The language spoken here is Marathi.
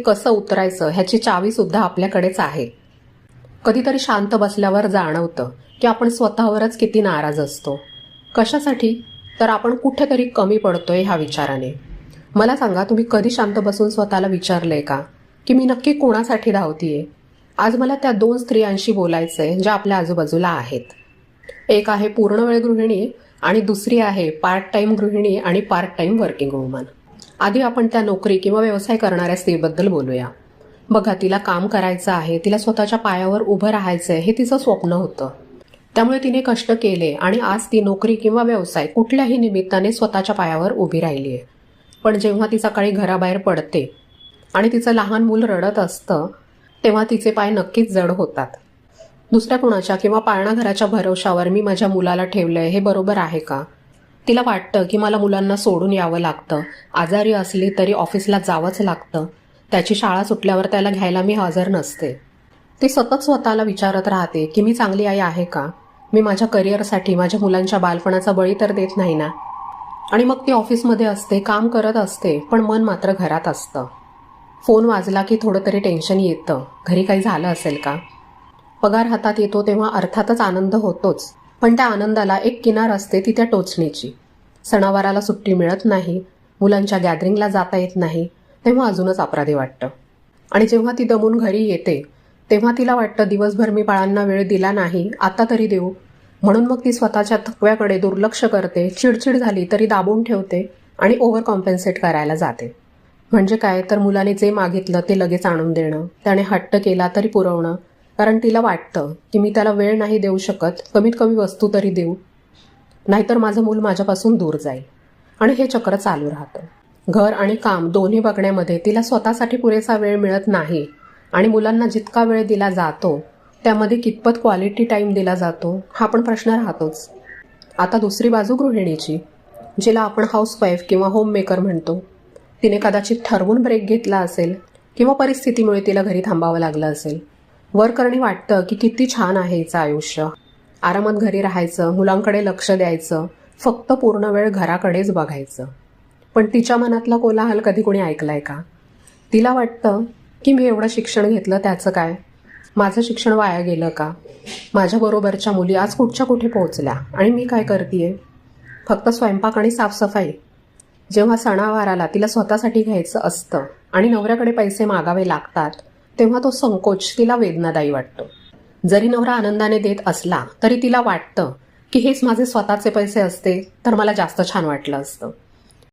कसं उतरायचं ह्याची चावी सुद्धा आपल्याकडेच आहे. कधीतरी शांत बसल्यावर जाणवतं की आपण स्वतःवरच किती नाराज असतो. कशासाठी? तर आपण कुठेतरी कमी पडतोय ह्या विचाराने. मला सांगा, तुम्ही कधी शांत बसून स्वतःला विचारलंय का की मी नक्की कोणासाठी धावतीये? आज मला त्या 2 स्त्रियांशी बोलायचंय ज्या आपल्या आजूबाजूला आहेत. एक आहे पूर्णवेळ गृहिणी आणि दुसरी आहे पार्ट टाइम गृहिणी आणि पार्ट टाइम वर्किंग वुमन. आधी आपण त्या नोकरी किंवा व्यवसाय करणाऱ्या स्त्रीबद्दल बोलूया. बघा, तिला काम करायचं आहे, तिला स्वतःच्या पायावर उभं राहायचंय, हे तिचं स्वप्न होतं. त्यामुळे तिने कष्ट केले आणि आज ती नोकरी किंवा व्यवसाय कुठल्याही निमित्ताने स्वतःच्या पायावर उभी राहिली आहे. पण जेव्हा ती सकाळी घराबाहेर पडते आणि तिचं लहान मूल रडत असतं, तेव्हा तिचे पाय नक्कीच जड होतात. दुसऱ्या कुणाच्या किंवा पाळणाघराच्या भरवशावर मी माझ्या मुलाला ठेवलंय, हे बरोबर आहे का? तिला वाटतं की मला मुलांना सोडून यावं लागतं, आजारी असली तरी ऑफिसला जावंच लागतं, त्याची शाळा सुटल्यावर त्याला घ्यायला मी हजर नसते. ती सतत स्वतःला विचारत राहते की मी चांगली आई आहे का? मी माझ्या करिअरसाठी माझ्या मुलांच्या बालपणाचा बळी तर देत नाही ना? आणि मग ती ऑफिसमध्ये असते, काम करत असते, पण मन मात्र घरात असतं. फोन वाजला की थोडं तरी टेन्शन येतं, घरी काही झालं असेल का? पगार हातात येतो तेव्हा अर्थातच आनंद होतोच, पण त्या आनंदाला एक किनार असते, ती त्या टोचणीची. सणावाराला सुट्टी मिळत नाही, मुलांच्या गॅदरिंगला जाता येत नाही, तेव्हा अजूनच अपराधी वाटतं. आणि जेव्हा ती दमून घरी येते तेव्हा तिला वाटतं दिवसभर मी बाळांना वेळ दिला नाही, आता तरी देऊ. म्हणून मग ती स्वतःच्या थकव्याकडे दुर्लक्ष करते, चिडचिड झाली तरी दाबून ठेवते आणि ओव्हर कॉम्पेन्सेट करायला जाते. म्हणजे काय, तर मुलाने जे मागितलं ते लगेच आणून देणं, त्याने हट्ट केला तरी पुरवणं, कारण तिला वाटतं की मी त्याला वेळ नाही देऊ शकत, कमीत कमी वस्तू तरी देऊ, नाहीतर माझं मूल माझ्यापासून दूर जाईल. आणि हे चक्र चालू राहतं. घर आणि काम दोन्ही बघण्यामध्ये तिला स्वतःसाठी पुरेसा वेळ मिळत नाही आणि मुलांना जितका वेळ दिला जातो त्यामध्ये कितपत क्वालिटी टाईम दिला जातो हा पण प्रश्न राहतोच. आता दुसरी बाजू गृहिणीची, जिला आपण हाऊसवाईफ किंवा होम मेकर म्हणतो. तिने कदाचित ठरवून ब्रेक घेतला असेल किंवा परिस्थितीमुळे तिला घरी थांबावं लागलं असेल. वर करणी वाटतं की किती छान आहे हिचं आयुष्य, आरामात घरी राहायचं, मुलांकडे लक्ष द्यायचं, फक्त पूर्ण वेळ घराकडेच बघायचं. पण तिच्या मनातला कोलाहल कधी कोणी ऐकलाय का? तिला वाटतं की मी एवढं शिक्षण घेतलं त्याचं काय, माझं शिक्षण वाया गेलं का, माझ्याबरोबरच्या मुली आज कुठच्या कुठे पोहोचल्या आणि मी काय करतीये, फक्त स्वयंपाक आणि साफसफाई. जेव्हा सणावाराला तिला स्वतःसाठी घ्यायचं असतं आणि नवऱ्याकडे पैसे मागावे लागतात तेव्हा तो संकोच तिला वेदनादायी वाटतो. जरी नवरा आनंदाने देत असला तरी तिला वाटतं की हेच माझे स्वतःचे पैसे असते तर मला जास्त छान वाटलं असतं.